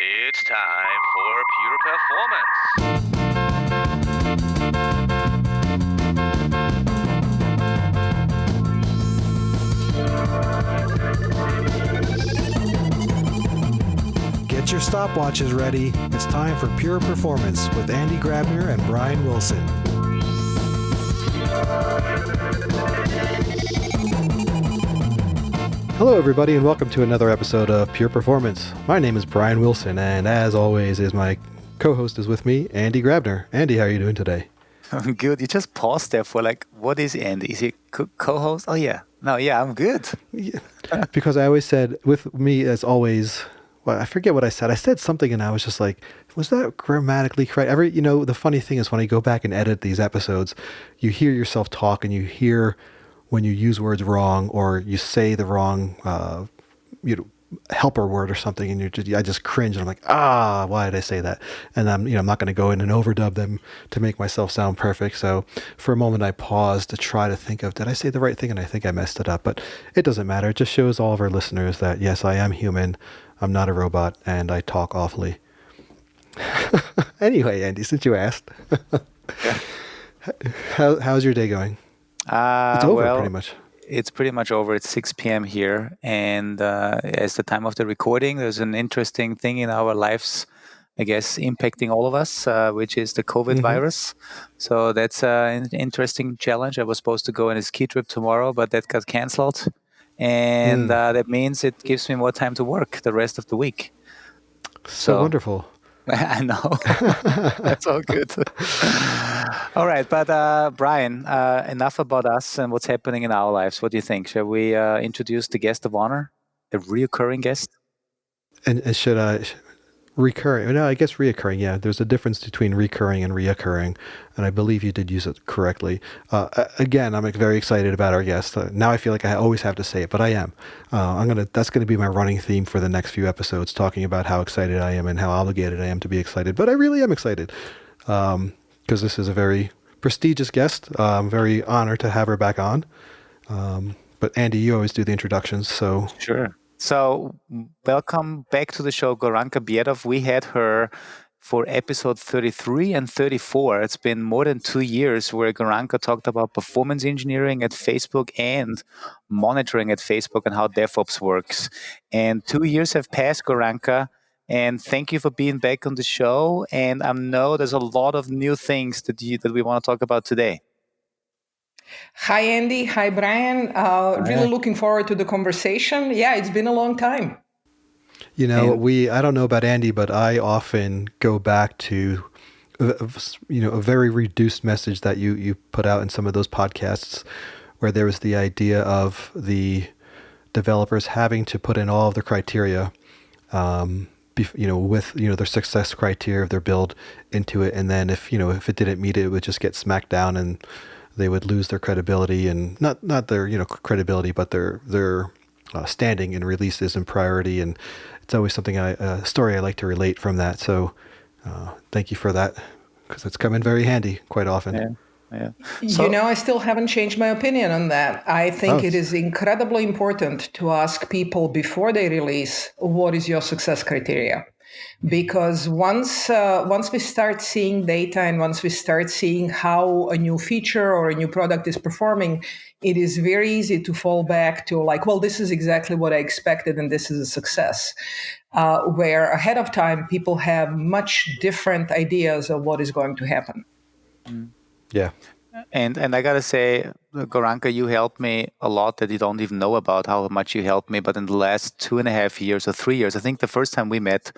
It's time for Pure Performance. Get your stopwatches ready. It's time for Pure Performance with Andy Grabner and Brian Wilson. Hello, everybody, and welcome to another episode of Pure Performance. My name is Brian Wilson, and as always, my co-host is with me, Andy Grabner. Andy, how are you doing today? I'm good. You just paused there for what is Andy? Is he co-host? Oh, yeah. No, yeah, I'm good. Yeah, because I always said, with me as always, well, I forget what I said. I said something and I was just like, was that grammatically correct? The funny thing is when I go back and edit these episodes, you hear yourself talk and you hear when you use words wrong or you say the wrong, helper word or something, and I just cringe and I'm like, why did I say that? And I'm not going to go in and overdub them to make myself sound perfect. So for a moment I paused to try to think of, did I say the right thing? And I think I messed it up, but it doesn't matter. It just shows all of our listeners that yes, I am human. I'm not a robot and I talk awfully. Anyway, Andy, since you asked, how's your day going? It's over pretty much. It's pretty much over. It's 6 p.m. here. And as the time of the recording, there's an interesting thing in our lives, I guess, impacting all of us, which is the COVID virus. So that's an interesting challenge. I was supposed to go on a ski trip tomorrow, but that got canceled. And that means it gives me more time to work the rest of the week. So wonderful. I know. That's all good. All right. But Brian, enough about us and what's happening in our lives. What do you think? Shall we introduce the guest of honor, a reoccurring guest? And should I... Recurring. No, I guess reoccurring. Yeah, there's a difference between recurring and reoccurring, and I believe you did use it correctly. Again, I'm very excited about our guest. Now I feel like I always have to say it, but I am. That's gonna be my running theme for the next few episodes, talking about how excited I am and how obligated I am to be excited. But I really am excited because this is a very prestigious guest. I'm very honored to have her back on. But Andy, you always do the introductions, so sure. So welcome back to the show, Goranka Bjedov. We had her for episode 33 and 34. It's been more than 2 years where Goranka talked about performance engineering at Facebook and monitoring at Facebook and how DevOps works. And 2 years have passed, Goranka, and thank you for being back on the show. And I know there's a lot of new things that we want to talk about today. Hi, Andy. Hi, Brian. Really looking forward to the conversation. Yeah, it's been a long time. I don't know about Andy, but I often go back to, a very reduced message that you put out in some of those podcasts where there was the idea of the developers having to put in all of the criteria, with their success criteria of their build into it. And then if it didn't meet it, it would just get smacked down and they would lose their credibility, and not their credibility, but their standing in releases and priority. And it's always something a story I like to relate from that. So thank you for that, because it's come in very handy quite often. Yeah. I still haven't changed my opinion on that. I think it is incredibly important to ask people before they release, what is your success criteria? Because once we start seeing data and once we start seeing how a new feature or a new product is performing, it is very easy to fall back to this is exactly what I expected and this is a success. Where ahead of time, people have much different ideas of what is going to happen. Yeah. And I got to say, Goranka, you helped me a lot that you don't even know about how much you helped me. But in the last 2.5 years or 3 years, I think the first time we met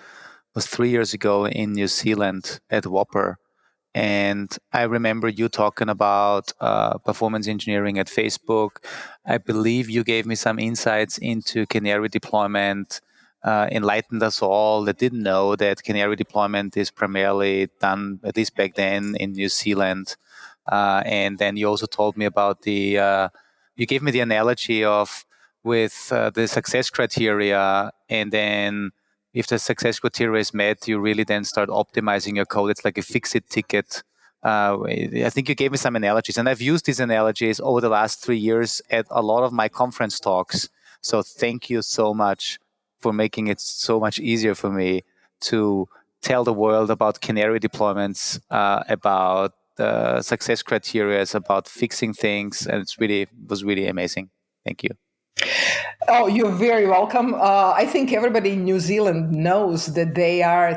was 3 years ago in New Zealand at Whopper. And I remember you talking about performance engineering at Facebook. I believe you gave me some insights into Canary deployment, enlightened us all that didn't know that Canary deployment is primarily done, at least back then, in New Zealand. And then you also told me about you gave me the analogy of with the success criteria, and then if the success criteria is met, you really then start optimizing your code. It's like a fix-it ticket. I think you gave me some analogies, and I've used these analogies over the last 3 years at a lot of my conference talks. So thank you so much for making it so much easier for me to tell the world about canary deployments, about success criteria, about fixing things, and it was really amazing. Thank you. Oh, you're very welcome. I think everybody in New Zealand knows that they are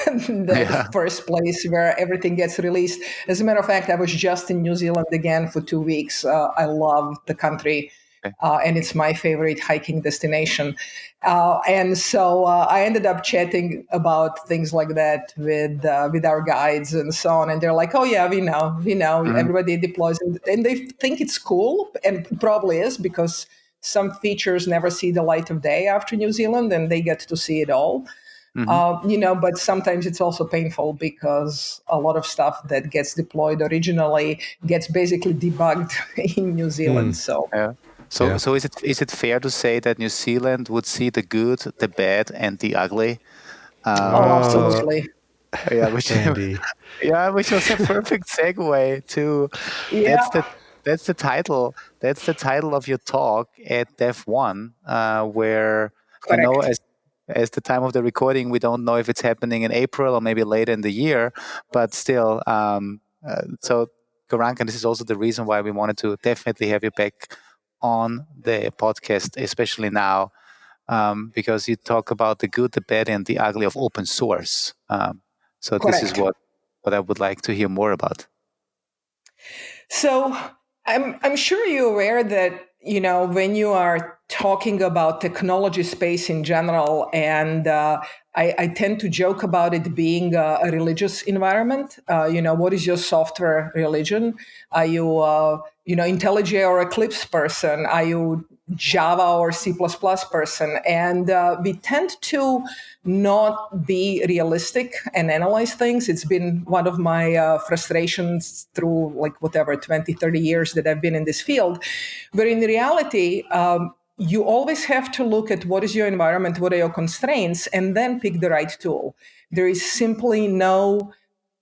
the first place where everything gets released. As a matter of fact, I was just in New Zealand again for 2 weeks. I love the country. And it's my favorite hiking destination. And so I ended up chatting about things like that with our guides and so on. And they're like, oh, yeah, we know, everybody deploys. And they think it's cool, and it probably is, because some features never see the light of day after New Zealand, and they get to see it all. But sometimes it's also painful because a lot of stuff that gets deployed originally gets basically debugged in New Zealand. So is it fair to say that New Zealand would see the good, the bad, and the ugly? Absolutely. Which Andy. which was a perfect segue to that's the title. That's the title of your talk at Dev One, where Correct. I know as the time of the recording, we don't know if it's happening in April or maybe later in the year, but still. So Goranka, this is also the reason why we wanted to definitely have you back on the podcast, especially now, because you talk about the good, the bad, and the ugly of open source. So Correct. This is what I would like to hear more about. So I'm sure you're aware that, when you are talking about technology space in general, and I tend to joke about it being a religious environment. What is your software religion? Are you, IntelliJ or Eclipse person? Are you Java or C++ person? And we tend to not be realistic and analyze things. It's been one of my frustrations through 20, 30 years that I've been in this field. But in reality, you always have to look at what is your environment, what are your constraints, and then pick the right tool. There is simply no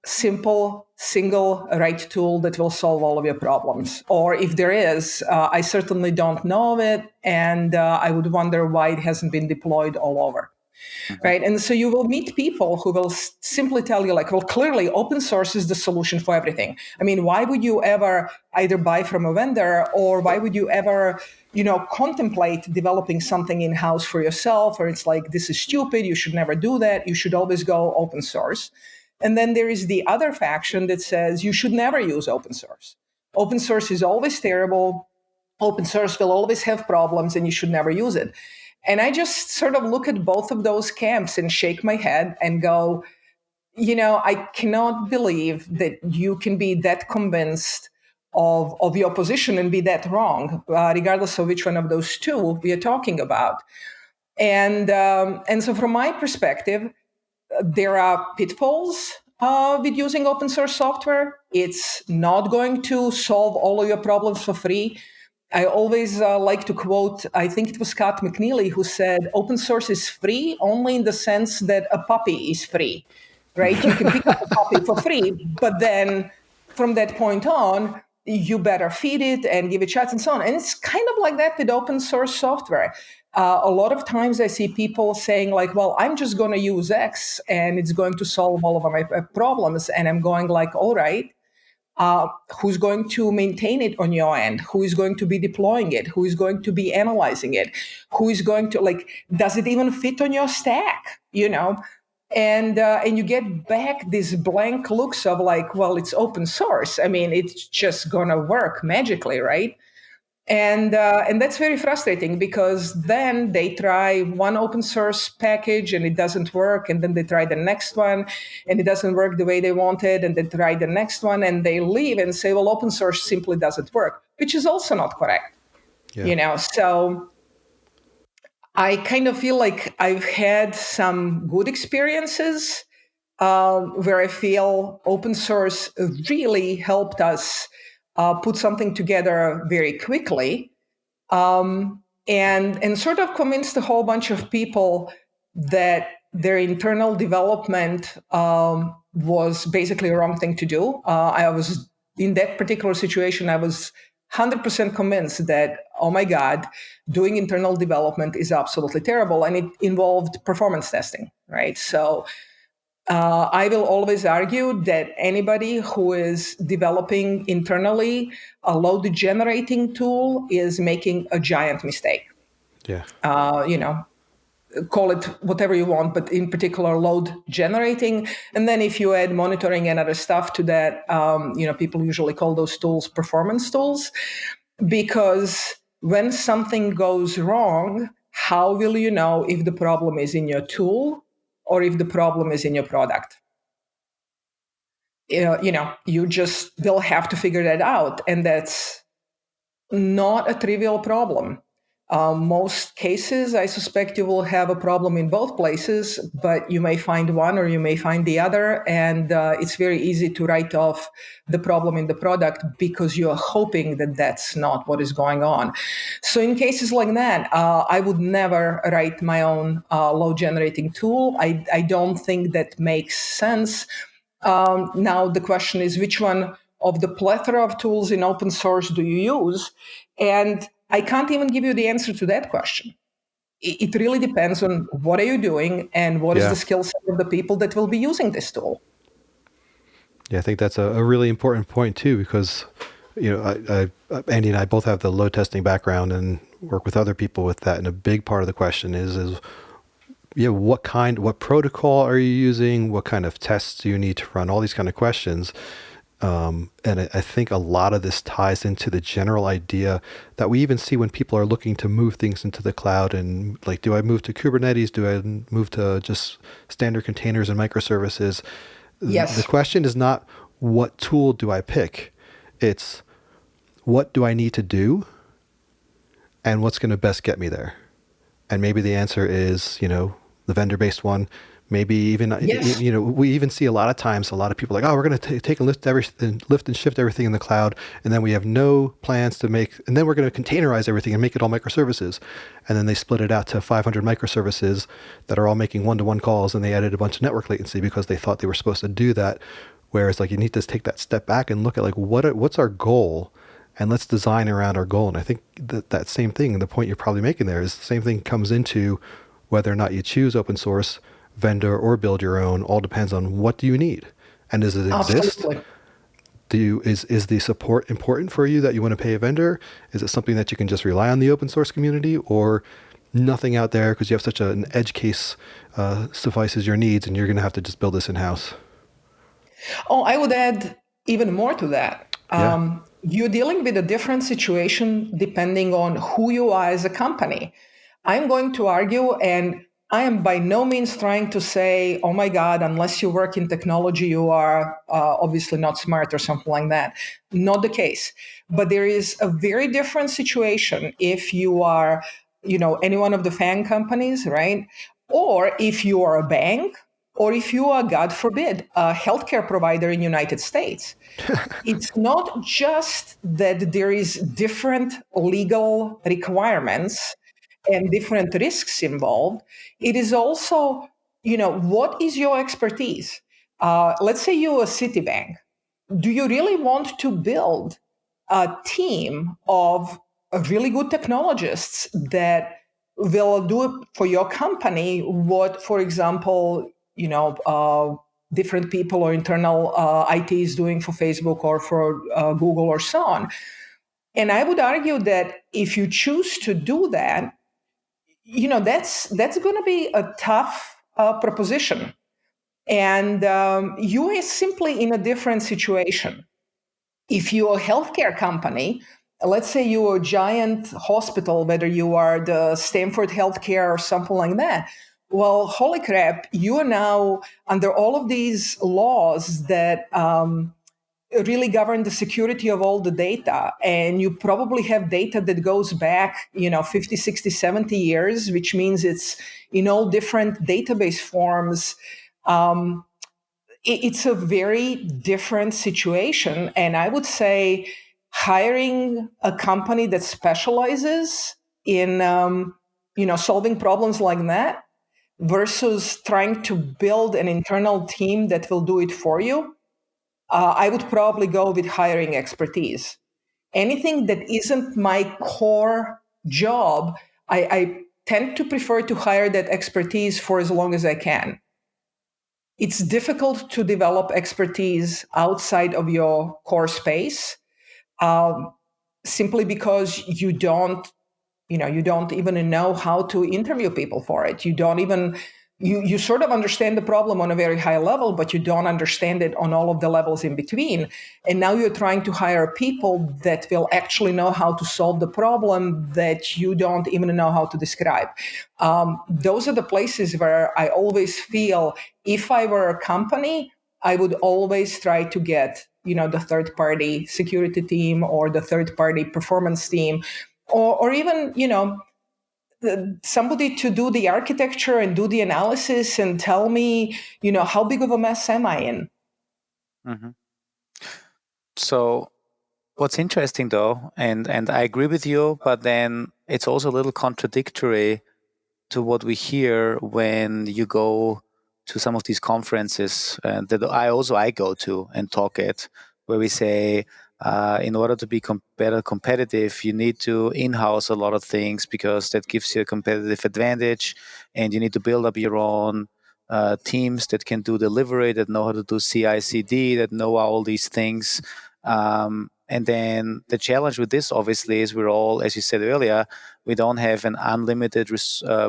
simple, single right tool that will solve all of your problems. Or if there is, I certainly don't know of it, and I would wonder why it hasn't been deployed all over. Right. And so you will meet people who will simply tell you, clearly open source is the solution for everything. I mean, why would you ever either buy from a vendor, or why would you ever, contemplate developing something in-house for yourself? Or it's like, this is stupid. You should never do that. You should always go open source. And then there is the other faction that says you should never use open source. Open source is always terrible. Open source will always have problems, and you should never use it. And I just sort of look at both of those camps and shake my head and go, I cannot believe that you can be that convinced of your position and be that wrong, regardless of which one of those two we are talking about. And so from my perspective, there are pitfalls with using open source software. It's not going to solve all of your problems for free. I always like to quote, I think it was Scott McNeely who said, open source is free only in the sense that a puppy is free, right? You can pick up a puppy for free, but then from that point on, you better feed it and give it shots and so on. And it's kind of like that with open source software. A lot of times I see people saying well, I'm just going to use X and it's going to solve all of my problems. And I'm going all right. Who's going to maintain it on your end? Who is going to be deploying it? Who is going to be analyzing it? Who is going to does it even fit on your stack? And you get back these blank looks of well, it's open source. I mean, it's just gonna work magically, right? And that's very frustrating, because then they try one open source package and it doesn't work, and then they try the next one and it doesn't work the way they wanted, and they try the next one and they leave and say, well, open source simply doesn't work, which is also not correct. So I kind of feel like I've had some good experiences where I feel open source really helped us put something together very quickly, and sort of convinced a whole bunch of people that their internal development was basically a wrong thing to do. I was in that particular situation. I was 100% convinced that, oh my God, doing internal development is absolutely terrible. And it involved performance testing, right? So I will always argue that anybody who is developing internally a load generating tool is making a giant mistake. Yeah. Call it whatever you want, but in particular load generating. And then if you add monitoring and other stuff to that, people usually call those tools performance tools, because when something goes wrong, how will you know if the problem is in your tool or if the problem is in your product? You just will have to figure that out. And that's not a trivial problem. Most cases, I suspect you will have a problem in both places, but you may find one or you may find the other. And it's very easy to write off the problem in the product because you're hoping that that's not what is going on. So in cases like that, I would never write my own load generating tool. I don't think that makes sense. Now, the question is, which one of the plethora of tools in open source do you use? And I can't even give you the answer to that question. It really depends on what are you doing and what is the skill set of the people that will be using this tool. Yeah, I think that's a really important point too, because Andy and I both have the load testing background and work with other people with that. And a big part of the question is what protocol are you using? What kind of tests do you need to run? All these kind of questions. And I think a lot of this ties into the general idea that we even see when people are looking to move things into the cloud, and like, do I move to Kubernetes? Do I move to just standard containers and microservices? Yes. The question is not what tool do I pick? It's what do I need to do and what's going to best get me there? And maybe the answer is, the vendor-based one. Maybe even, yes. We even see a lot of times, a lot of people like, oh, we're going to take and lift and shift everything in the cloud. And then we have no plans to make, and then we're going to containerize everything and make it all microservices. And then they split it out to 500 microservices that are all making one-to-one calls. And they added a bunch of network latency because they thought they were supposed to do that. Whereas like, you need to take that step back and look at like, what's our goal? And let's design around our goal. And I think that same thing, the point you're probably making there, is the same thing comes into whether or not you choose open source, vendor, or build your own. All depends on what do you need, and does it exist? Absolutely. Is the support important for you that you want to pay a vendor? Is it something that you can just rely on the open source community, or nothing out there because you have such an edge case suffices your needs, and you're going to have to just build this in house? Oh, I would add even more to that. Yeah. You're dealing with a different situation depending on who you are as a company. I'm going to argue, and I am by no means trying to say, oh my God, unless you work in technology, you are obviously not smart or something like that. Not the case. But there is a very different situation if you are, any one of the FANG companies, right? Or if you are a bank, or if you are, God forbid, a healthcare provider in the United States. It's not just that there is different legal requirements and different risks involved. It is also, what is your expertise? Let's say you're a Citibank. Do you really want to build a team of really good technologists that will do it for your company what, for example, different people or internal IT is doing for Facebook or for Google or so on? And I would argue that if you choose to do that, that's going to be a tough proposition. And you are simply in a different situation. If you're a healthcare company, let's say you're a giant hospital, whether you are the Stanford Healthcare or something like that, well, holy crap, you are now under all of these laws that really govern the security of all the data. And you probably have data that goes back, 50, 60, 70 years, which means it's in all different database forms. It's a very different situation. And I would say hiring a company that specializes in, solving problems like that versus trying to build an internal team that will do it for you, I would probably go with hiring expertise. anything that isn't my core job, I tend to prefer to hire that expertise for as long as I can. It's difficult to develop expertise outside of your core space, um, simply because you don't even know how to interview people for it. You don't even you sort of understand the problem on a very high level, but you don't understand it on all of the levels in between. And now you're trying to hire people that will actually know how to solve the problem that you don't even know how to describe. Those are the places where I always feel, if I were a company, I would always try to get the third party security team or the third party performance team, or even somebody to do the architecture and do the analysis and tell me how big of a mess am I in. Mm-hmm. So what's interesting though, and I agree with you, but then it's also a little contradictory to what we hear when you go to some of these conferences that I go to and talk at, where we say, in order to be better competitive, you need to in-house a lot of things because that gives you a competitive advantage, and you need to build up your own teams that can do delivery, that know how to do CI/CD, that know all these things. And then the challenge with this, obviously, is we're all, as you said earlier, we don't have an unlimited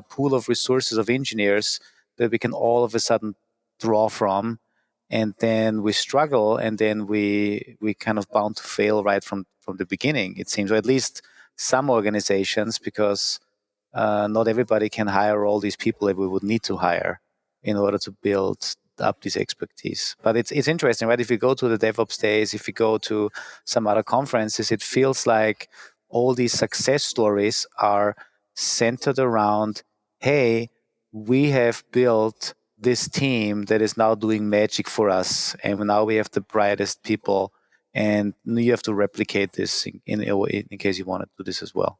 pool of resources of engineers that we can all of a sudden draw from, and then we struggle, and then we kind of bound to fail right from the beginning, it seems, or at least some organizations, because not everybody can hire all these people that we would need to hire in order to build up this expertise. But it's interesting, right? If you go to the DevOps days, if you go to some other conferences, it feels like all these success stories are centered around, hey, we have built this team that is now doing magic for us, and now we have the brightest people, and you have to replicate this in case you want to do this as well.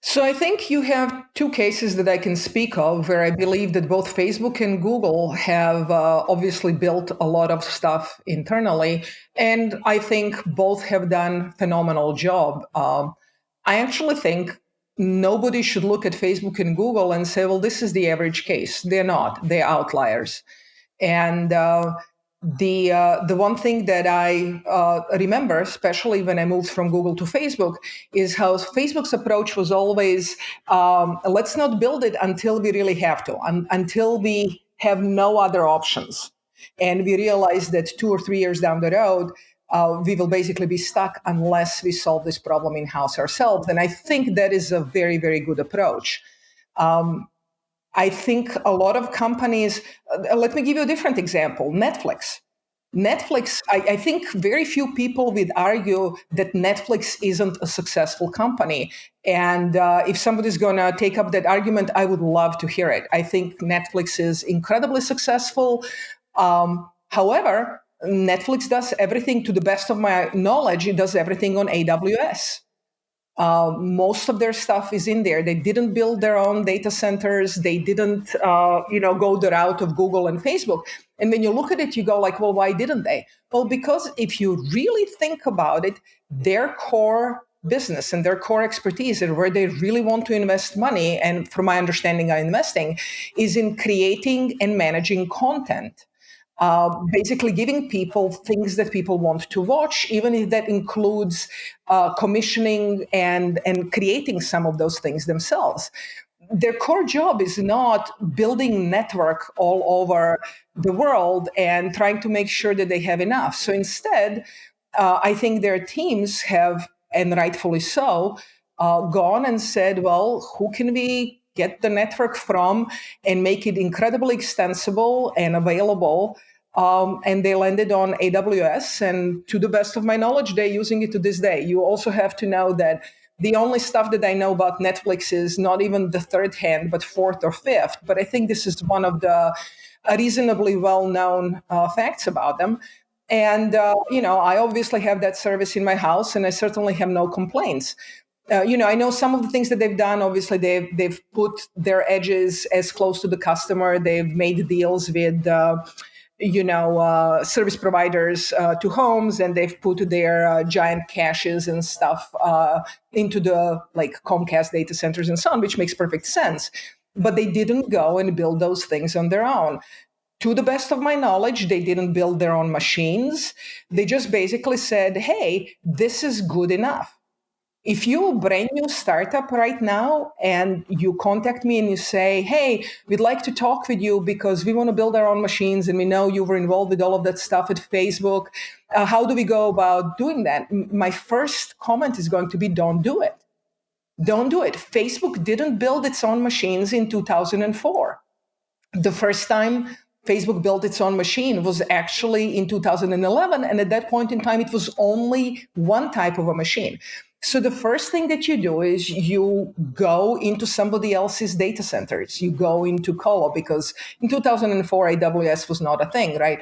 So I think you have two cases that I can speak of where I believe that both Facebook and Google have obviously built a lot of stuff internally, and I think both have done phenomenal job. I actually think nobody should look at Facebook and Google and say, well, this is the average case. They're not. They're outliers. And the one thing that I remember, especially when I moved from Google to Facebook, is how Facebook's approach was always, let's not build it until we really have to, until we have no other options. And we realized that 2 or 3 years down the road, we will basically be stuck unless we solve this problem in-house ourselves. And I think that is a very, very good approach. I think a lot of companies, let me give you a different example, Netflix. I think very few people would argue that Netflix isn't a successful company. And if somebody's going to take up that argument, I would love to hear it. I think Netflix is incredibly successful. However, Netflix does everything, to the best of my knowledge, it does everything on AWS. Most of their stuff is in there. They didn't build their own data centers. They didn't, go the route of Google and Facebook. And when you look at it, you go like, well, why didn't they? Well, because if you really think about it, their core business and their core expertise and where they really want to invest money, and from my understanding of investing, is in creating and managing content. Basically giving people things that people want to watch, even if that includes commissioning and creating some of those things themselves. Their core job is not building network all over the world and trying to make sure that they have enough. So instead, I think their teams have, and rightfully so, gone and said, well, who can we get the network from and make it incredibly extensible and available? And they landed on AWS. And to the best of my knowledge, they're using it to this day. You also have to know that the only stuff that I know about Netflix is not even the third hand, but fourth or fifth. But I think this is one of the reasonably well-known facts about them. And, I obviously have that service in my house, and I certainly have no complaints. I know some of the things that they've done. Obviously, they've put their edges as close to the customer. They've made deals with service providers to homes, and they've put their giant caches and stuff into the like Comcast data centers and so on, which makes perfect sense. But they didn't go and build those things on their own. To the best of my knowledge, they didn't build their own machines. They just basically said, hey, this is good enough. If you're a brand new startup right now and you contact me and you say, hey, we'd like to talk with you because we want to build our own machines and we know you were involved with all of that stuff at Facebook, how do we go about doing that? My first comment is going to be, don't do it. Don't do it. Facebook didn't build its own machines in 2004. The first time Facebook built its own machine was actually in 2011. And at that point in time, it was only one type of a machine. So the first thing that you do is you go into somebody else's data centers. You go into Colo, because in 2004, AWS was not a thing, right?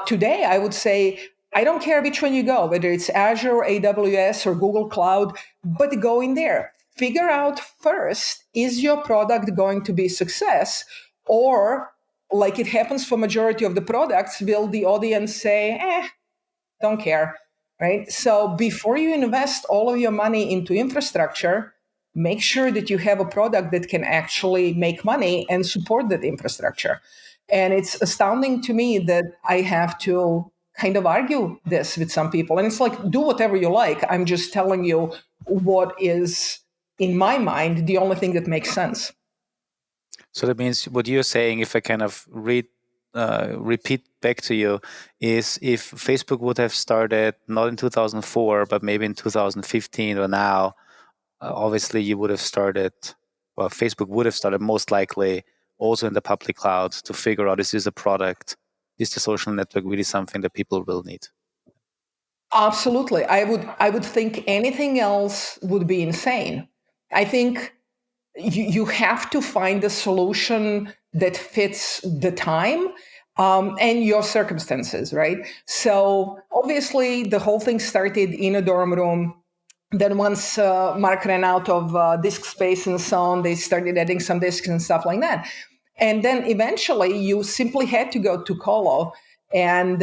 Today, I would say, I don't care which one you go, whether it's Azure, AWS, or Google Cloud, but go in there. Figure out first, is your product going to be a success? Or, like it happens for majority of the products, will the audience say, don't care, right? So before you invest all of your money into infrastructure, make sure that you have a product that can actually make money and support that infrastructure. And it's astounding to me that I have to kind of argue this with some people. And it's like, do whatever you like. I'm just telling you what is, in my mind, the only thing that makes sense. So that means what you're saying, if I kind of repeat back to you, is if Facebook would have started not in 2004, but maybe in 2015 or now, obviously you would have started, well, Facebook would have started most likely also in the public cloud to figure out, is this a product? Is the social network really something that people will need? Absolutely. I would think anything else would be insane. I think you have to find a solution that fits the time and your circumstances, right? So obviously the whole thing started in a dorm room. Then once Mark ran out of disk space and so on, they started adding some disks and stuff like that. And then eventually you simply had to go to Colo and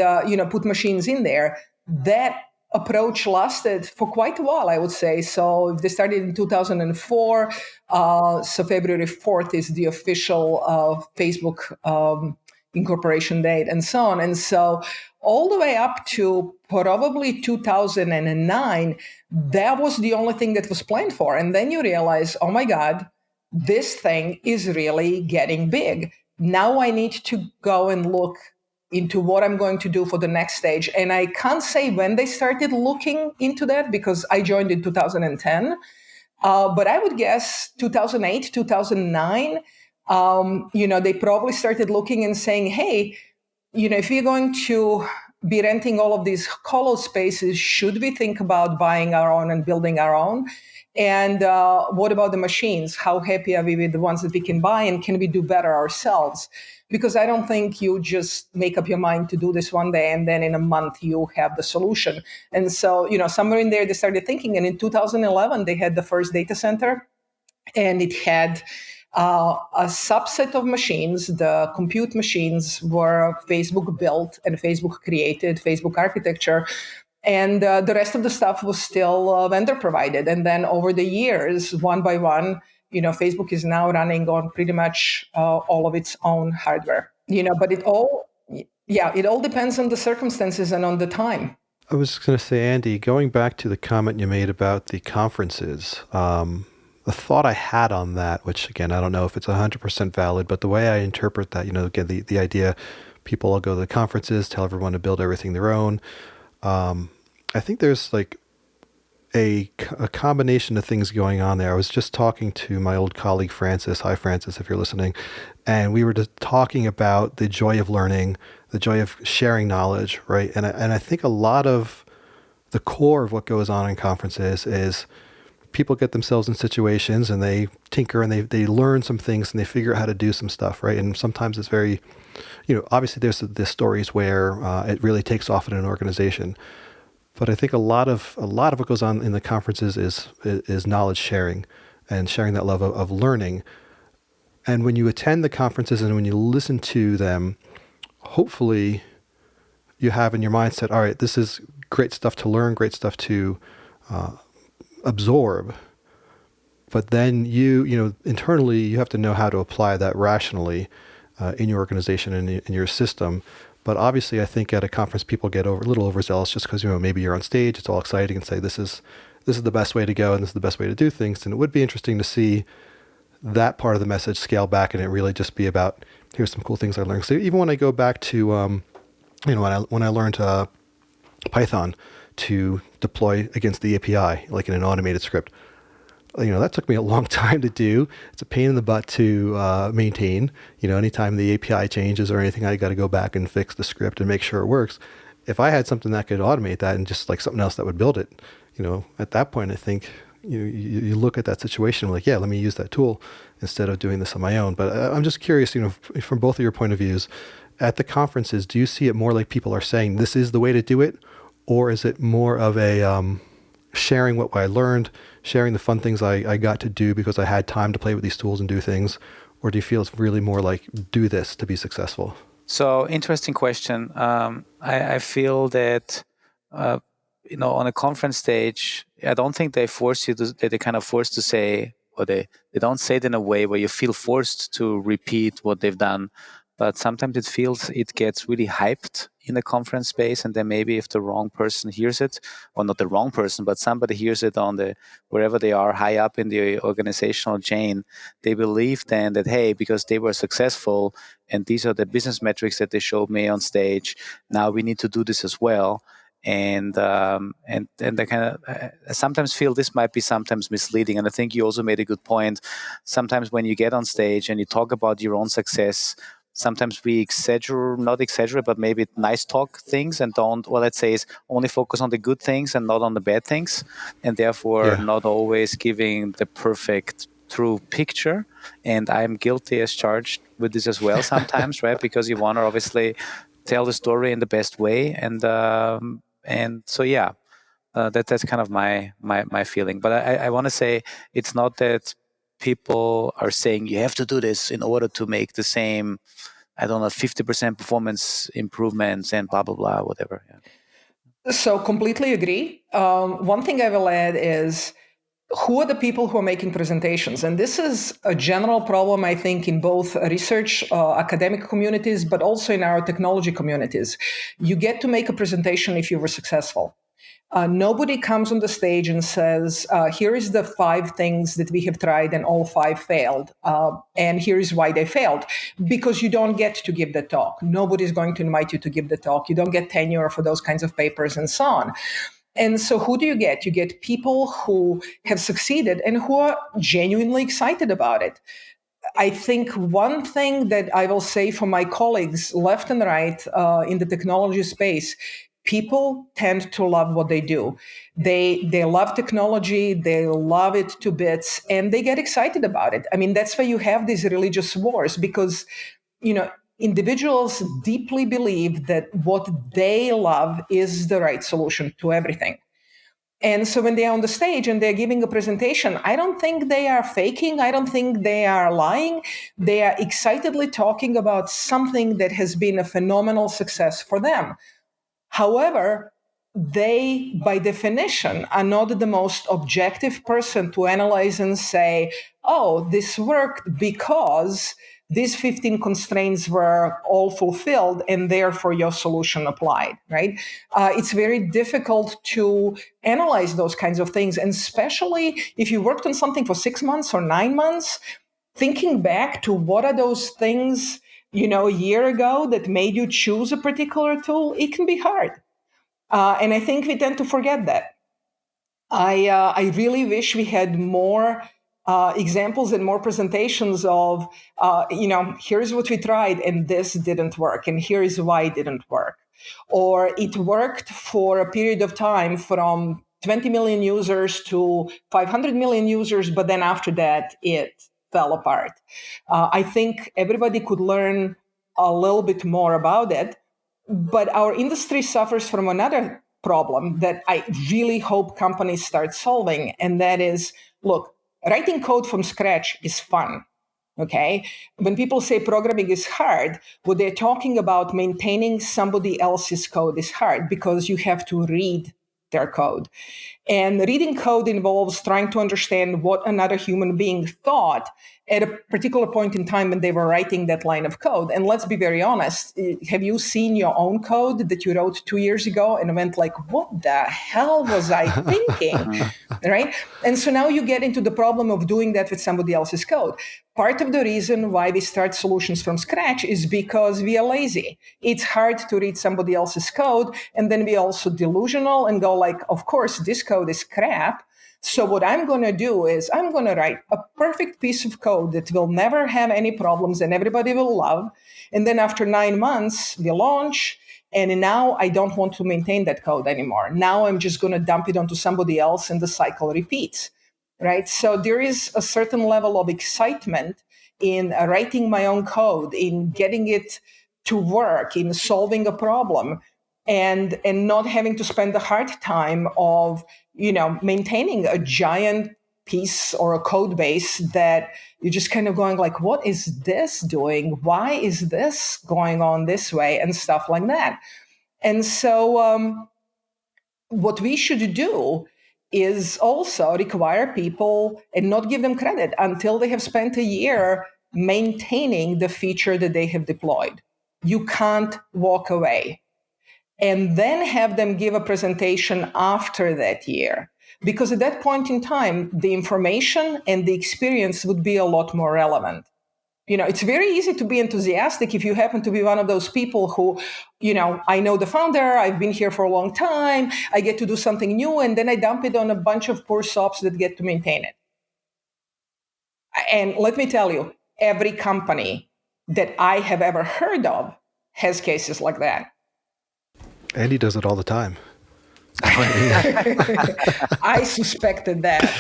put machines in there. That approach lasted for quite a while, I would say. So they started in 2004. So February 4th is the official Facebook incorporation date and so on. And so all the way up to probably 2009, that was the only thing that was planned for. And then you realize, oh my God, this thing is really getting big. Now I need to go and look into what I'm going to do for the next stage. And I can't say when they started looking into that because I joined in 2010. But I would guess 2008, 2009, they probably started looking and saying, hey, if we're going to be renting all of these colo spaces, should we think about buying our own and building our own? And what about the machines? How happy are we with the ones that we can buy, and can we do better ourselves? Because I don't think you just make up your mind to do this one day and then in a month you have the solution. And so, somewhere in there they started thinking. And in 2011, they had the first data center, and it had a subset of machines. The compute machines were Facebook built and Facebook created, Facebook architecture. And the rest of the stuff was still vendor provided. And then over the years, one by one, Facebook is now running on pretty much all of its own hardware. But it all depends on the circumstances and on the time. I was going to say, Andy, going back to the comment you made about the conferences, the thought I had on that, which again, I don't know if it's 100% valid, but the way I interpret that, again, the idea people will go to the conferences, tell everyone to build everything their own. I think there's like a combination of things going on there. I was just talking to my old colleague, Francis. Hi, Francis, if you're listening. And we were just talking about the joy of learning, the joy of sharing knowledge, right? And I think a lot of the core of what goes on in conferences is people get themselves in situations and they tinker and they learn some things and they figure out how to do some stuff, right? And sometimes it's very, obviously there's the stories where it really takes off in an organization. But I think a lot of what goes on in the conferences is knowledge sharing and sharing that love of learning. And when you attend the conferences and when you listen to them, hopefully you have in your mindset, all right, this is great stuff to learn, great stuff to absorb. But then internally, you have to know how to apply that rationally in your organization and in your system. But obviously, I think at a conference, people get a little overzealous just because maybe you're on stage, it's all exciting, and say this is the best way to go and this is the best way to do things. And it would be interesting to see that part of the message scale back and it really just be about, here's some cool things I learned. So even when I go back to when I learned Python to deploy against the API, like in an automated script, that took me a long time to do. It's a pain in the butt to maintain. Anytime the API changes or anything, I got to go back and fix the script and make sure it works. If I had something that could automate that and just like something else that would build it, at that point, I think you look at that situation like, yeah, let me use that tool instead of doing this on my own. But I'm just curious, from both of your point of views, at the conferences, do you see it more like people are saying this is the way to do it, or is it more of a sharing what I learned, sharing the fun things I got to do because I had time to play with these tools and do things? Or do you feel it's really more like do this to be successful? So interesting question. I feel that, on a conference stage, I don't think they force you to, they kind of forced to say, or they don't say it in a way where you feel forced to repeat what they've done. But sometimes it gets really hyped in the conference space, and then maybe if the wrong person hears it, or not the wrong person, but somebody hears it on wherever they are high up in the organizational chain, they believe then that, hey, because they were successful and these are the business metrics that they showed me on stage, now we need to do this as well. And I kind of sometimes feel this might be sometimes misleading. And I think you also made a good point. Sometimes when you get on stage and you talk about your own success, sometimes we not exaggerate, but maybe nice talk things and let's say is only focus on the good things and not on the bad things. And therefore not always giving the perfect true picture. And I'm guilty as charged with this as well sometimes, right? Because you want to obviously tell the story in the best way. And so, yeah, that's kind of my feeling. But I want to say it's not that people are saying you have to do this in order to make the same, 50% performance improvements and blah, blah, blah, whatever. Yeah. So completely agree. One thing I will add is who are the people who are making presentations? And this is a general problem, I think, in both research, academic communities, but also in our technology communities. You get to make a presentation if you were successful. Nobody comes on the stage and says, here is the 5 things that we have tried and all 5 failed. And here is why they failed. Because you don't get to give the talk. Nobody's going to invite you to give the talk. You don't get tenure for those kinds of papers and so on. And so who do you get? You get people who have succeeded and who are genuinely excited about it. I think one thing that I will say for my colleagues left and right in the technology space, people tend to love what they do. They love technology, they love it to bits, and they get excited about it. I mean, that's why you have these religious wars, because, individuals deeply believe that what they love is the right solution to everything. And so when they're on the stage and they're giving a presentation, I don't think they are faking. I don't think they are lying. They are excitedly talking about something that has been a phenomenal success for them. However, they, by definition, are not the most objective person to analyze and say, oh, this worked because these 15 constraints were all fulfilled and therefore your solution applied, right? It's very difficult to analyze those kinds of things. And especially if you worked on something for 6 months or 9 months, thinking back to what are those things, a year ago that made you choose a particular tool, it can be hard. And I think we tend to forget that. I really wish we had more examples and more presentations of, here's what we tried and this didn't work, and here is why it didn't work. Or it worked for a period of time from 20 million users to 500 million users, but then after that, it fell apart. I think everybody could learn a little bit more about it, but our industry suffers from another problem that I really hope companies start solving, and that is, look, writing code from scratch is fun. Okay. When people say programming is hard, what they're talking about maintaining somebody else's code is hard because you have to read their code. And reading code involves trying to understand what another human being thought at a particular point in time when they were writing that line of code. And let's be very honest, have you seen your own code that you wrote 2 years ago and went like, what the hell was I thinking? Right? And so now you get into the problem of doing that with somebody else's code. Part of the reason why we start solutions from scratch is because we are lazy. It's hard to read somebody else's code, and then we also delusional and go like, of course, this code is crap. So what I'm going to do is I'm going to write a perfect piece of code that will never have any problems and everybody will love. And then after 9 months, we launch. And now I don't want to maintain that code anymore. Now I'm just going to dump it onto somebody else and the cycle repeats, right? So there is a certain level of excitement in writing my own code, in getting it to work, in solving a problem, and not having to spend the hard time of, maintaining a giant piece or a code base that you're just kind of going like, what is this doing? Why is this going on this way? And stuff like that. And so what we should do is also require people and not give them credit until they have spent a year maintaining the feature that they have deployed. You can't walk away. And then have them give a presentation after that year. Because at that point in time, the information and the experience would be a lot more relevant. It's very easy to be enthusiastic if you happen to be one of those people who, I know the founder, I've been here for a long time, I get to do something new, and then I dump it on a bunch of poor sops that get to maintain it. And let me tell you, every company that I have ever heard of has cases like that. Andy does it all the time. I suspected that.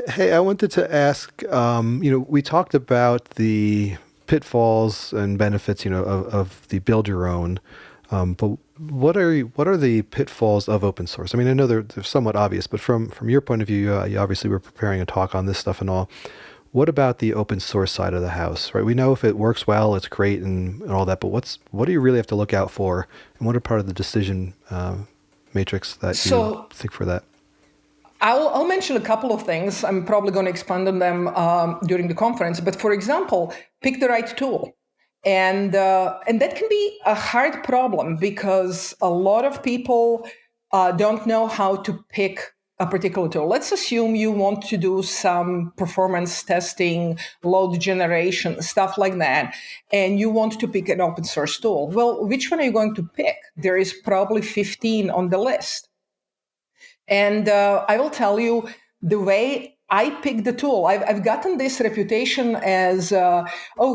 Hey, I wanted to ask, we talked about the pitfalls and benefits, of the build your own. But what are the pitfalls of open source? I mean, I know they're somewhat obvious, but from your point of view, you obviously were preparing a talk on this stuff and all. What about the open source side of the house, right? We know if it works well, it's great and all that, but what do you really have to look out for? And what are part of the decision matrix that you think for that? I'll mention a couple of things. I'm probably going to expand on them during the conference. But for example, pick the right tool. And that can be a hard problem because a lot of people don't know how to pick a particular tool. Let's assume you want to do some performance testing, load generation, stuff like that, and you want to pick an open source tool. Well, which one are you going to pick? There is probably 15 on the list. And I will tell you the way I pick the tool. I've gotten this reputation as,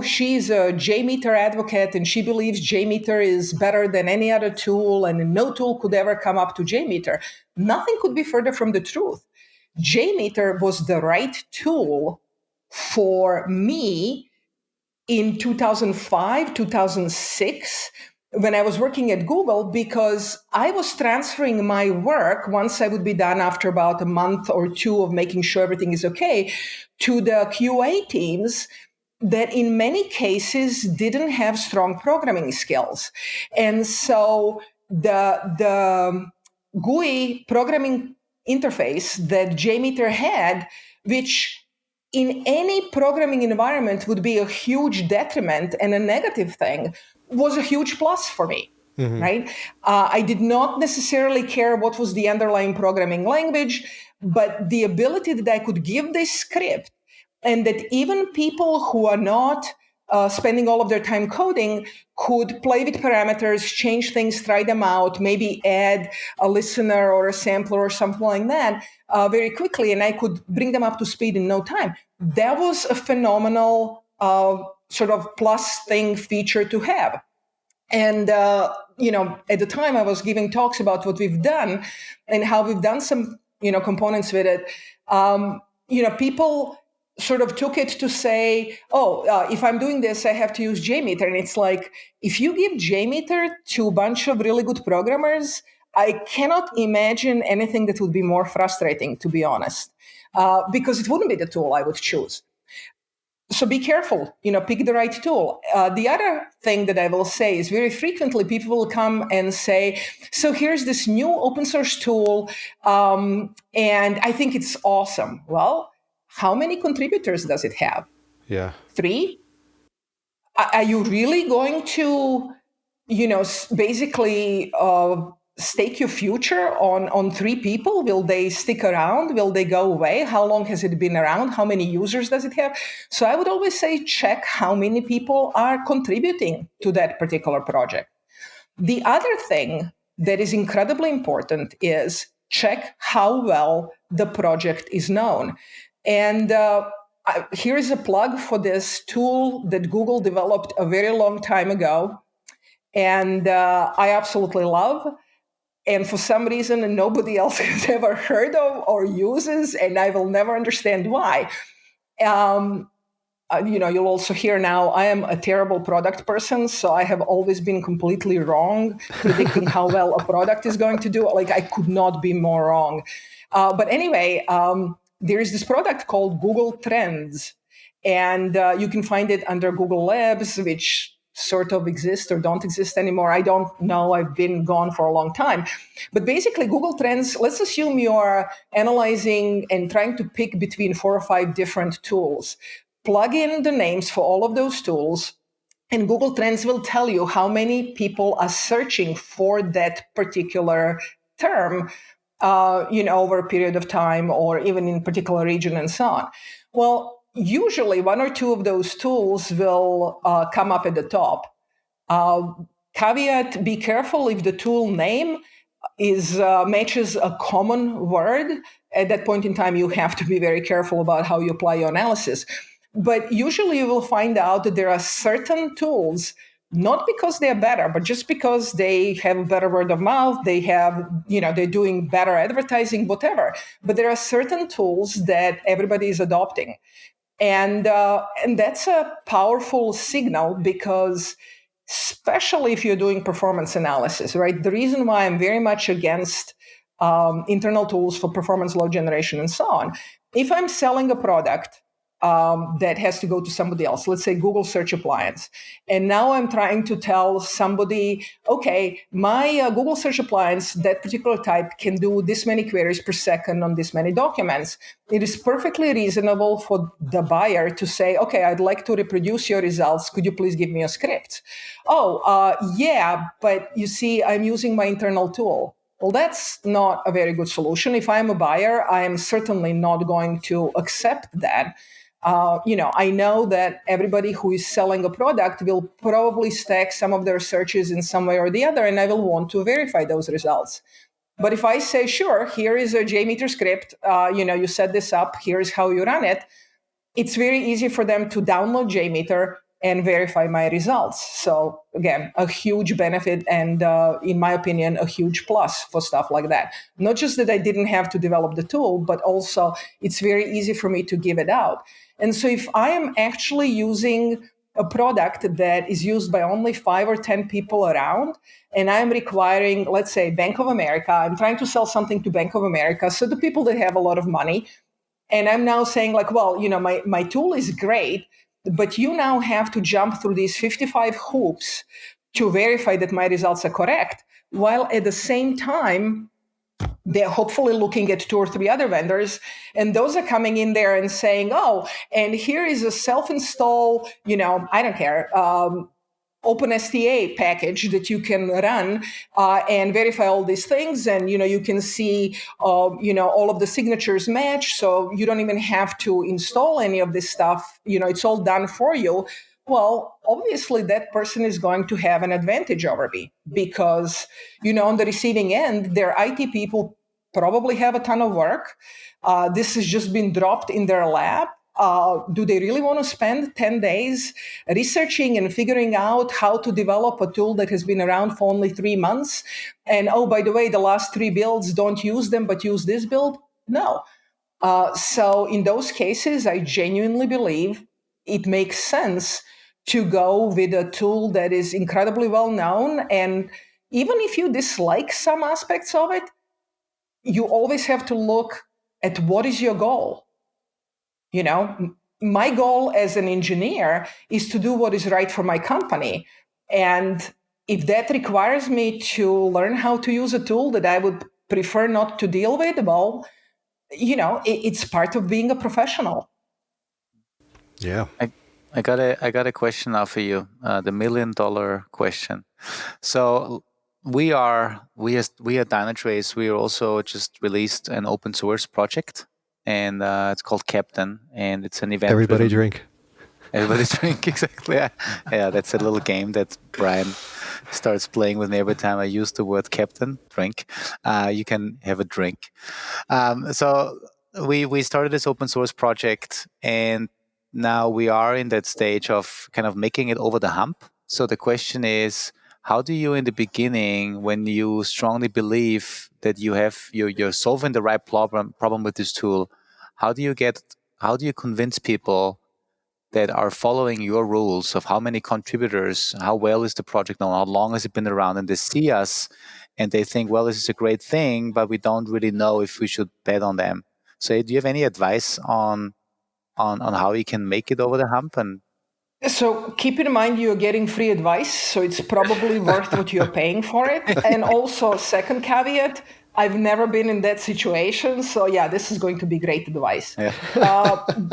she's a JMeter advocate and she believes JMeter is better than any other tool and no tool could ever come up to JMeter. Nothing could be further from the truth. JMeter was the right tool for me in 2005, 2006, when I was working at Google, because I was transferring my work once I would be done after about a month or two of making sure everything is okay to the QA teams that in many cases didn't have strong programming skills. And so the GUI programming interface that JMeter had, which in any programming environment would be a huge detriment and a negative thing, was a huge plus for me, right? I did not necessarily care what was the underlying programming language, but the ability that I could give this script and that even people who are not spending all of their time coding could play with parameters, change things, try them out, maybe add a listener or a sampler or something like that very quickly, and I could bring them up to speed in no time. That was a phenomenal sort of plus thing feature to have. And, at the time I was giving talks about what we've done and how we've done some, components with it. People sort of took it to say, if I'm doing this, I have to use JMeter. And it's like, if you give JMeter to a bunch of really good programmers, I cannot imagine anything that would be more frustrating, to be honest, because it wouldn't be the tool I would choose. So be careful, pick the right tool. The other thing that I will say is very frequently people will come and say, so here's this new open source tool, and I think it's awesome. Well, how many contributors does it have? Yeah. 3? Are you really going to, basically stake your future on 3 people? Will they stick around? Will they go away? How long has it been around? How many users does it have? So I would always say check how many people are contributing to that particular project. The other thing that is incredibly important is check how well the project is known. And here is a plug for this tool that Google developed a very long time ago. And I absolutely love. And for some reason, nobody else has ever heard of or uses, and I will never understand why. You'll also hear now I am a terrible product person, so I have always been completely wrong predicting how well a product is going to do. Like I could not be more wrong. But anyway, there is this product called Google Trends, and you can find it under Google Labs, which sort of exist or don't exist anymore. I don't know. I've been gone for a long time. But basically, Google Trends, let's assume you're analyzing and trying to pick between 4 or 5 different tools. Plug in the names for all of those tools, and Google Trends will tell you how many people are searching for that particular term, over a period of time or even in a particular region and so on. Well, usually 1 or 2 of those tools will come up at the top. Caveat, be careful if the tool name matches a common word. At that point in time, you have to be very careful about how you apply your analysis. But usually you will find out that there are certain tools, not because they're better, but just because they have better word of mouth, they have, they're doing better advertising, whatever. But there are certain tools that everybody is adopting. And that's a powerful signal because especially if you're doing performance analysis, right? The reason why I'm very much against internal tools for performance load generation and so on, if I'm selling a product that has to go to somebody else, let's say Google Search Appliance, and now I'm trying to tell somebody, okay, my Google Search Appliance, that particular type, can do this many queries per second on this many documents. It is perfectly reasonable for the buyer to say, okay, I'd like to reproduce your results. Could you please give me a script? Yeah, but you see, I'm using my internal tool. Well, that's not a very good solution. If I'm a buyer, I am certainly not going to accept that. I know that everybody who is selling a product will probably stack some of their searches in some way or the other, and I will want to verify those results. But if I say, sure, here is a JMeter script, you set this up, here's how you run it, it's very easy for them to download JMeter and verify my results. So again, a huge benefit and, in my opinion, a huge plus for stuff like that. Not just that I didn't have to develop the tool, but also it's very easy for me to give it out. And so if I am actually using a product that is used by only 5 or 10 people around, and I'm requiring, let's say, Bank of America, I'm trying to sell something to Bank of America, so the people that have a lot of money, and I'm now saying like, well, my tool is great, but you now have to jump through these 55 hoops to verify that my results are correct, while at the same time, they're hopefully looking at 2 or 3 other vendors, and those are coming in there and saying, oh, and here is a self-install, I don't care, OpenSTA package that you can run and verify all these things, and you can see all of the signatures match, so you don't even have to install any of this stuff. It's all done for you. Well, obviously that person is going to have an advantage over me because on the receiving end, their IT people probably have a ton of work. This has just been dropped in their lap. Do they really want to spend 10 days researching and figuring out how to develop a tool that has been around for only 3 months? And, oh, by the way, the last 3 builds, don't use them, but use this build? No. So in those cases, I genuinely believe it makes sense to go with a tool that is incredibly well known. And even if you dislike some aspects of it, you always have to look at what is your goal. my goal as an engineer is to do what is right for my company. And if that requires me to learn how to use a tool that I would prefer not to deal with, well, it's part of being a professional. Yeah. I got a question now for you, the $1 million question. So we at Dynatrace, we also just released an open source project, and it's called Captain, and it's an event. Everybody drink. Everybody drink, exactly. Yeah, that's a little game that Brian starts playing with me every time I use the word Captain. Drink. You can have a drink. So we started this open source project, and now we are in that stage of kind of making it over the hump. So the question is, how do you, in the beginning, when you strongly believe that you're solving the right problem with this tool, how do you convince people that are following your rules of how many contributors, how well is the project known, how long has it been around, and they see us and they think, well, this is a great thing, but we don't really know if we should bet on them. So do you have any advice on how you can make it over the hump? And So keep in mind you're getting free advice, so it's probably worth what you're paying for it. And also, second caveat, I've never been in that situation, so yeah, this is going to be great advice. Yeah.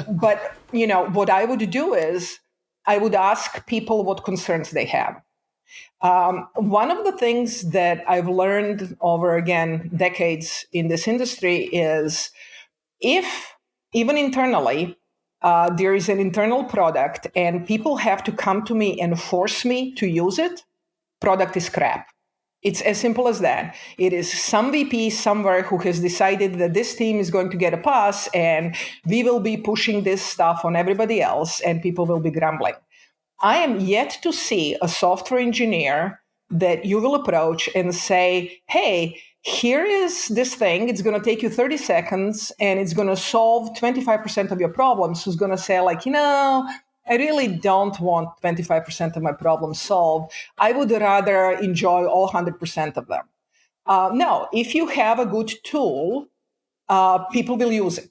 But what I would do is I would ask people what concerns they have. One of the things that I've learned over, again, decades in this industry is if, even internally, there is an internal product and people have to come to me and force me to use it, product is crap. It's as simple as that. It is some VP somewhere who has decided that this team is going to get a pass and we will be pushing this stuff on everybody else and people will be grumbling. I am yet to see a software engineer that you will approach and say, hey, here is this thing. It's going to take you 30 seconds and it's going to solve 25% of your problems. Who's going to say, like, I really don't want 25% of my problems solved. I would rather enjoy all 100% of them. No, if you have a good tool, people will use it.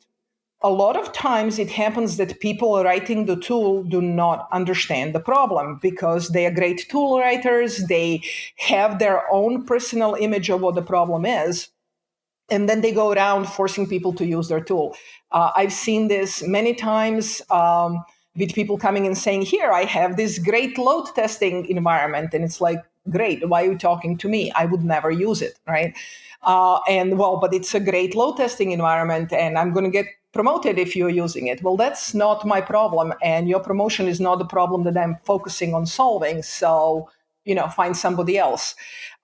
A lot of times it happens that people writing the tool do not understand the problem because they are great tool writers. They have their own personal image of what the problem is. And then they go around forcing people to use their tool. I've seen this many times with people coming and saying, here, I have this great load testing environment. And it's like, great, why are you talking to me? I would never use it, right? But it's a great load testing environment and I'm going to get promoted if you're using it. Well, that's not my problem. And your promotion is not the problem that I'm focusing on solving. So, find somebody else.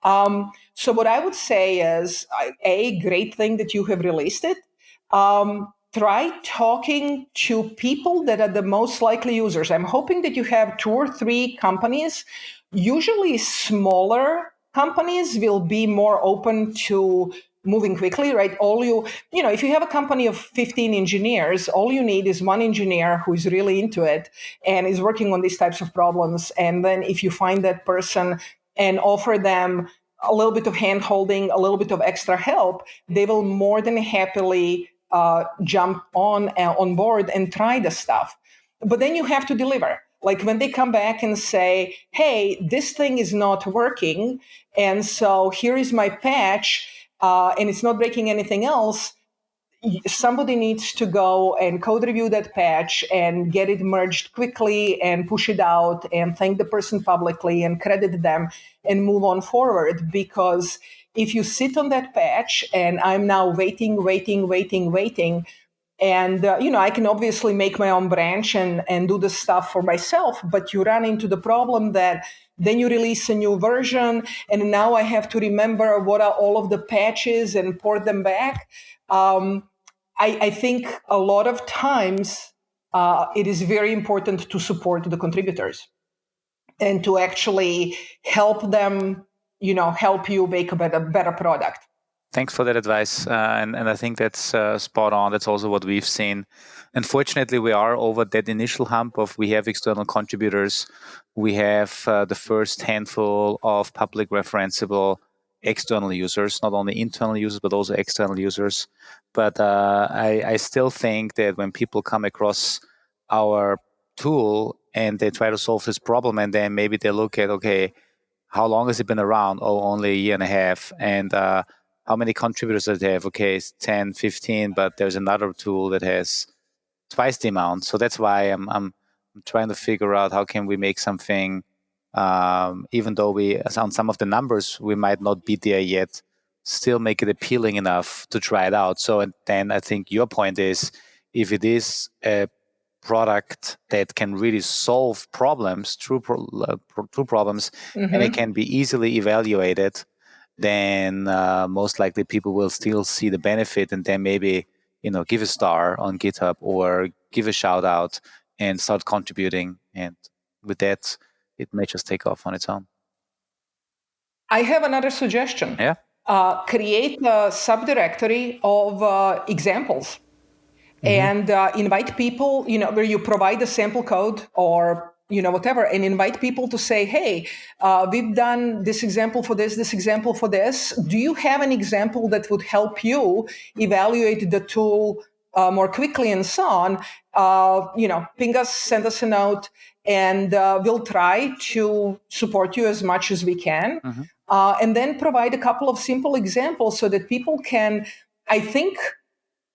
So what I would say is, a great thing that you have released it. Try talking to people that are the most likely users. I'm hoping that you have 2 or 3 companies. Usually smaller companies will be more open to moving quickly, right? If you have a company of 15 engineers, all you need is one engineer who is really into it and is working on these types of problems. And then if you find that person and offer them a little bit of hand holding, a little bit of extra help, they will more than happily jump on board and try the stuff. But then you have to deliver. Like when they come back and say, hey, this thing is not working, and so here is my patch, and it's not breaking anything else, somebody needs to go and code review that patch and get it merged quickly and push it out and thank the person publicly and credit them and move on forward. Because if you sit on that patch and I'm now waiting, and I can obviously make my own branch and do the stuff for myself, but you run into the problem that then you release a new version and now I have to remember what are all of the patches and port them back. I think a lot of times it is very important to support the contributors and to actually help them, help you make a better product. Thanks for that advice. And I think that's spot on. That's also what we've seen. Unfortunately, we are over that initial hump of we have external contributors. We have the first handful of public referenceable external users, not only internal users, but also external users. But I still think that when people come across our tool and they try to solve this problem, and then maybe they look at, okay, how long has it been around? Oh, only a year and a half. And how many contributors does it have? Okay, it's 10, 15, but there's another tool that has twice the amount. So that's why I'm trying to figure out how can we make something, even though on some of the numbers we might not be there yet, still make it appealing enough to try it out. So and then I think your point is, if it is a product that can really solve problems, true problems, and it can be easily evaluated, then most likely people will still see the benefit, and then maybe give a star on GitHub or give a shout out and start contributing. And with that, it may just take off on its own. I have another suggestion. Yeah. Create a subdirectory of examples. And invite people, where you provide the sample code or, whatever, and invite people to say, hey, we've done this example for this example for this. Do you have an example that would help you evaluate the tool more quickly and so on? Ping us, send us a note, and we'll try to support you as much as we can. And then provide a couple of simple examples so that people can, I think,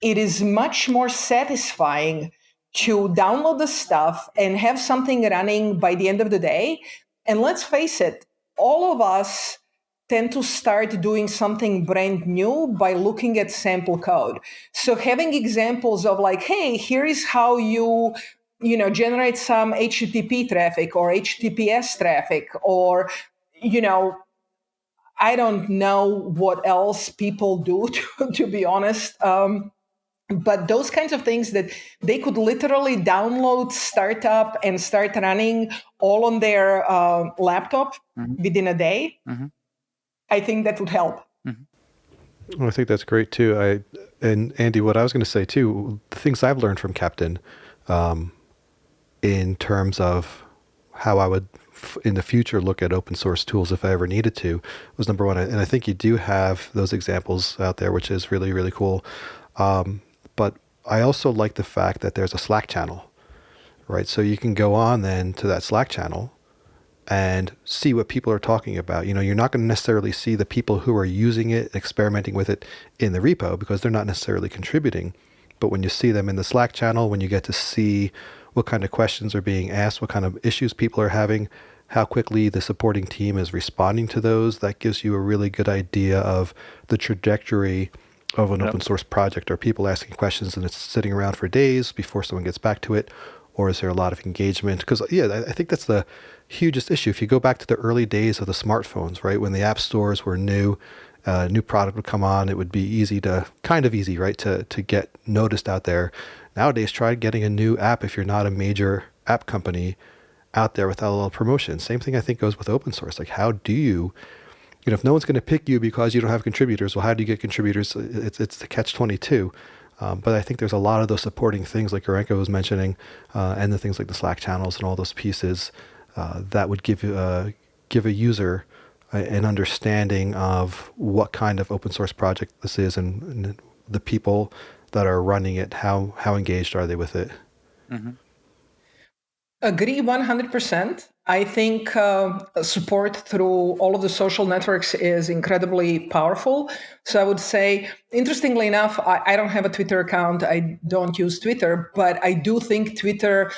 it is much more satisfying to download the stuff and have something running by the end of the day. And let's face it, all of us tend to start doing something brand new by looking at sample code. So having examples of like, hey, here is how you generate some HTTP traffic or HTTPS traffic, or, I don't know what else people do, to be honest. But those kinds of things that they could literally download, start up, and start running all on their laptop within a day, I think that would help. Well, I think that's great too. And Andy, what I was going to say too, the things I've learned from Captain, in terms of how I would in the future look at open source tools if I ever needed to, was number one. And I think you do have those examples out there, which is really, really cool. But I also like the fact that there's a Slack channel, right? So you can go on then to that Slack channel and see what people are talking about. You're not going to necessarily see the people who are using it, experimenting with it in the repo, because they're not necessarily contributing. But when you see them in the Slack channel, when you get to see what kind of questions are being asked, what kind of issues people are having, how quickly the supporting team is responding to those, that gives you a really good idea of the trajectory of an open source project. Are people asking questions and it's sitting around for days before someone gets back to it? Or is there a lot of engagement? Because, I think that's the hugest issue. If you go back to the early days of the smartphones, right, when the app stores were new, new product would come on, it would be kind of easy, right, to get noticed out there. Nowadays, try getting a new app if you're not a major app company out there without a little promotion. Same thing I think goes with open source. Like, how do you, if no one's going to pick you because you don't have contributors, well, how do you get contributors? It's the catch-22. But I think there's a lot of those supporting things like Goranka was mentioning, and the things like the Slack channels and all those pieces that would give a user an understanding of what kind of open source project this is, and the people that are running it, how engaged are they with it. Agree 100%. I think support through all of the social networks is incredibly powerful. So I would say, interestingly enough, I don't have a Twitter account. I don't use Twitter, but I do think Twitter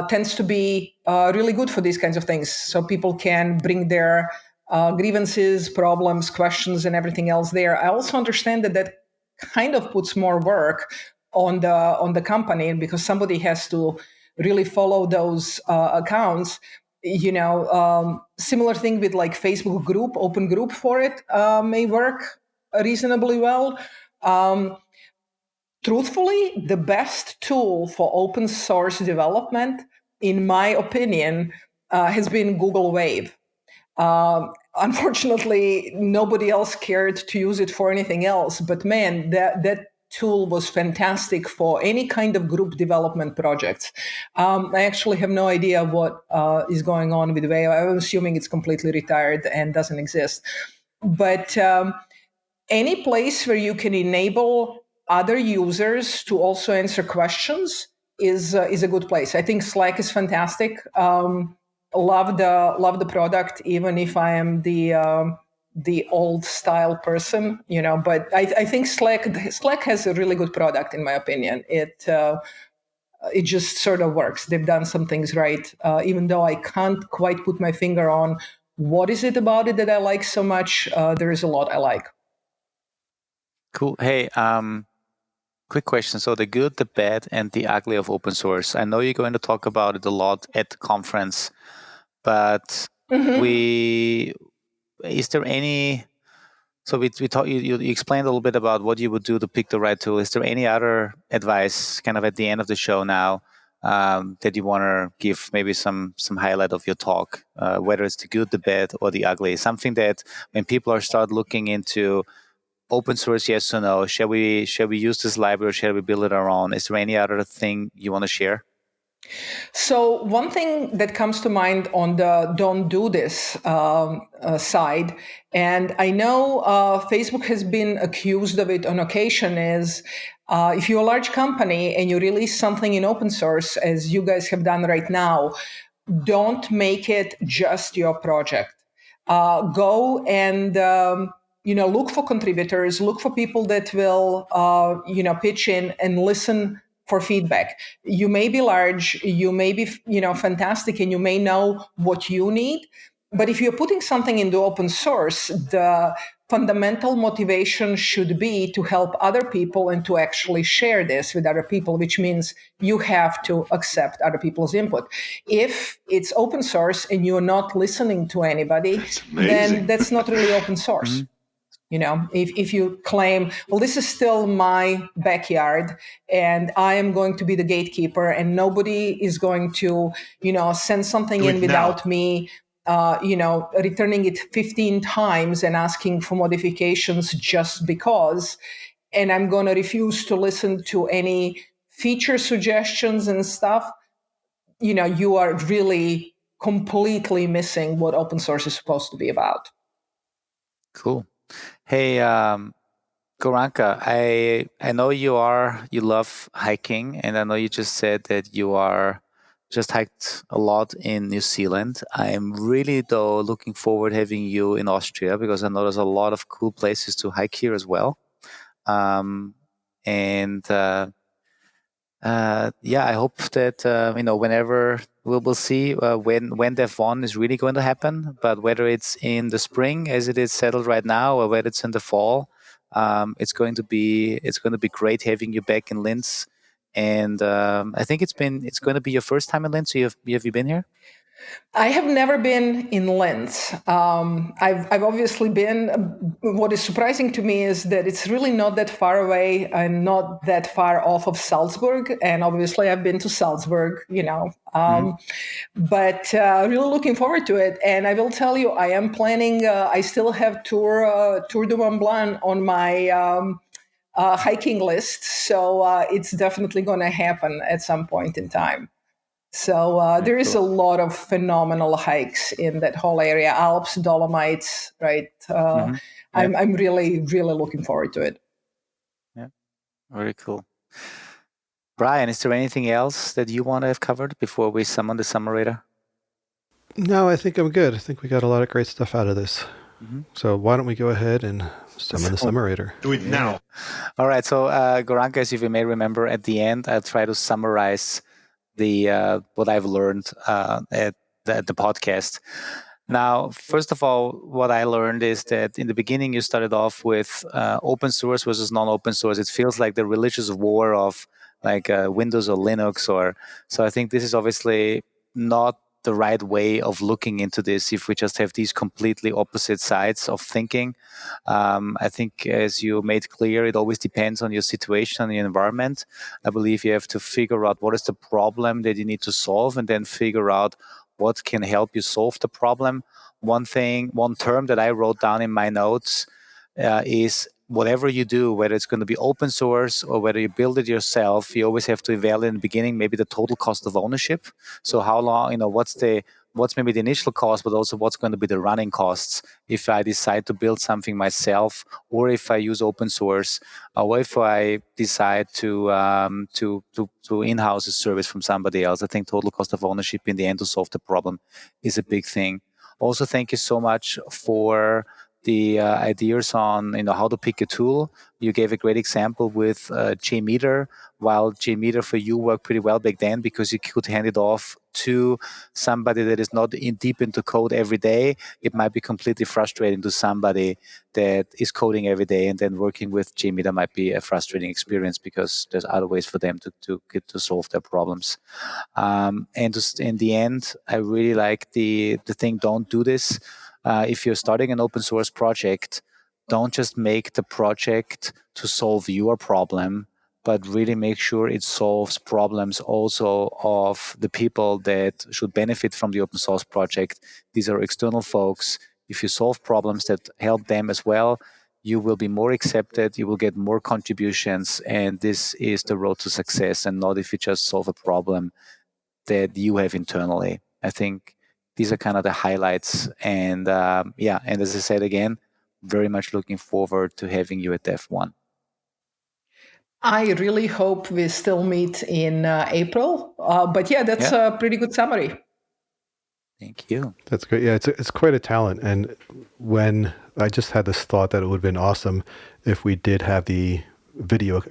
tends to be really good for these kinds of things. So people can bring their grievances, problems, questions, and everything else there. I also understand that kind of puts more work on the company, because somebody has to really follow those accounts. Similar thing with like Facebook group, open group for it may work reasonably well. Truthfully, the best tool for open source development, in my opinion, has been Google Wave. Unfortunately, nobody else cared to use it for anything else. But man, that tool was fantastic for any kind of group development projects. I actually have no idea what is going on with Wave. I'm assuming it's completely retired and doesn't exist. But any place where you can enable other users to also answer questions is a good place. I think Slack is fantastic. Love the product, even if I am the old style person, But I think Slack has a really good product, in my opinion. It just sort of works. They've done some things right, even though I can't quite put my finger on what is it about it that I like so much. There is a lot I like. Cool. Hey, quick question. So the good, the bad, and the ugly of open source. I know you're going to talk about it a lot at the conference, but is there any? So we talked. You explained a little bit about what you would do to pick the right tool. Is there any other advice, kind of at the end of the show now, that you want to give? Maybe some highlight of your talk, whether it's the good, the bad, or the ugly. Something that when people are start looking into open source, yes or no? Shall we use this library or shall we build it our own? Is there any other thing you want to share? So one thing that comes to mind on the don't do this side, and I know Facebook has been accused of it on occasion, is if you're a large company and you release something in open source, as you guys have done right now, don't make it just your project. Go and look for contributors, look for people that will pitch in and listen for feedback. You may be large, you may be fantastic, and you may know what you need. But if you're putting something into open source, the fundamental motivation should be to help other people and to actually share this with other people, which means you have to accept other people's input. If it's open source and you're not listening to anybody, then that's not really open source. If you claim, well, this is still my backyard and I am going to be the gatekeeper and nobody is going to, send something in without me, returning it 15 times and asking for modifications just because, and I'm going to refuse to listen to any feature suggestions and stuff, you are really completely missing what open source is supposed to be about. Cool. Hey, Goranka, I know you love hiking, and I know you just said that you are just hiked a lot in New Zealand. I'm really though looking forward having you in Austria because I know there's a lot of cool places to hike here as well. I hope that whenever we'll see when Dev 1 is really going to happen. But whether it's in the spring as it is settled right now, or whether it's in the fall, it's going to be great having you back in Linz. And I think it's going to be your first time in Linz. So have you been here? I have never been in Linz. I've obviously been. What is surprising to me is that it's really not that far away and not that far off of Salzburg. And obviously, I've been to Salzburg, but really looking forward to it. And I will tell you, I am planning. I still have Tour de Mont Blanc on my hiking list, so it's definitely going to happen at some point in time. So there is a lot of phenomenal hikes in that whole area, Alps, Dolomites, right? I'm really, really looking forward to it. Yeah, very cool. Brian, is there anything else that you want to have covered before we summon the summarator? No, I think I'm good. I think we got a lot of great stuff out of this. So why don't we go ahead and summon the summarator? Do it now. All right. So Goranka, as you may remember, at the end, I'll try to summarize the what I've learned at the podcast. Now, first of all, what I learned is that in the beginning you started off with open source versus non-open source. It feels like the religious war of like Windows or Linux, so I think this is obviously not the right way of looking into this if we just have these completely opposite sides of thinking. I think, as you made clear, it always depends on your situation and your environment. I believe you have to figure out what is the problem that you need to solve and then figure out what can help you solve the problem. One term that I wrote down in my notes is whatever you do, whether it's going to be open source or whether you build it yourself, you always have to evaluate in the beginning maybe the total cost of ownership. So how long, what's the what's maybe the initial cost, but also what's going to be the running costs if I decide to build something myself, or if I use open source, or if I decide to in-house a service from somebody else. I think total cost of ownership in the end to solve the problem is a big thing. Also, thank you so much for the ideas on how to pick a tool. You gave a great example with JMeter. While JMeter for you worked pretty well back then because you could hand it off to somebody that is not deep into code every day, it might be completely frustrating to somebody that is coding every day, and then working with JMeter might be a frustrating experience because there's other ways for them to get to solve their problems. And just in the end, I really like the thing, don't do this. If you're starting an open source project, don't just make the project to solve your problem, but really make sure it solves problems also of the people that should benefit from the open source project. These are external folks. If you solve problems that help them as well, you will be more accepted, you will get more contributions, and this is the road to success, and not if you just solve a problem that you have internally. I think these are kind of the highlights. And and as I said again, very much looking forward to having you at DEF1. I really hope we still meet in April. But that's a pretty good summary. Thank you. That's great. Yeah, it's quite a talent. And when I just had this thought that it would have been awesome if we did have video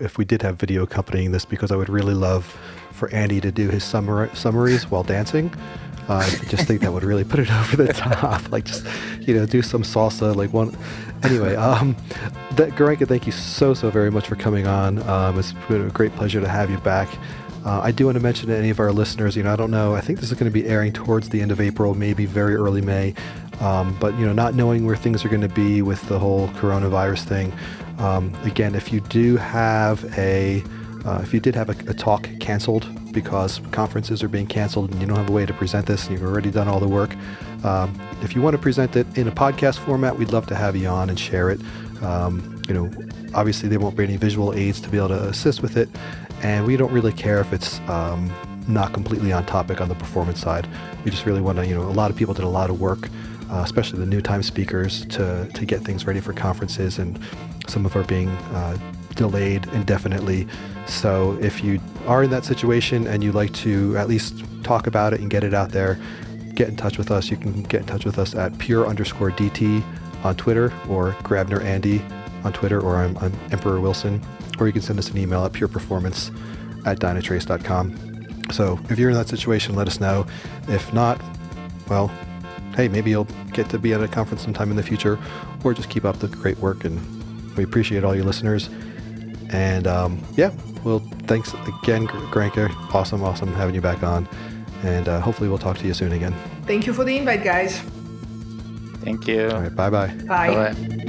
accompanying this, because I would really love for Andy to do his summaries while dancing. I just think that would really put it over the top. Like, just, do some salsa, like one. Anyway, Goranka, thank you so very much for coming on. It's been a great pleasure to have you back. I do want to mention to any of our listeners, I don't know, I think this is going to be airing towards the end of April, maybe very early May. But, not knowing where things are going to be with the whole coronavirus thing. Again, if you did have a talk canceled because conferences are being canceled and you don't have a way to present this and you've already done all the work, if you want to present it in a podcast format, we'd love to have you on and share it. Obviously there won't be any visual aids to be able to assist with it, and we don't really care if it's not completely on topic on the performance side. We just really want to, a lot of people did a lot of work, especially the new time speakers, to get things ready for conferences, and some of them are being delayed indefinitely. So if you are in that situation and you'd like to at least talk about it and get it out there, get in touch with us. You can get in touch with us at pure_DT on Twitter, or Grabner Andy on Twitter, or I'm Emperor Wilson, or you can send us an email at pureperformance@dynatrace.com. So if you're in that situation, let us know. If not, well, hey, maybe you'll get to be at a conference sometime in the future, or just keep up the great work. And we appreciate all your listeners. And well, thanks again, Goranka. Awesome having you back on. And hopefully we'll talk to you soon again. Thank you for the invite, guys. Thank you. All right, bye-bye. Bye. Bye-bye.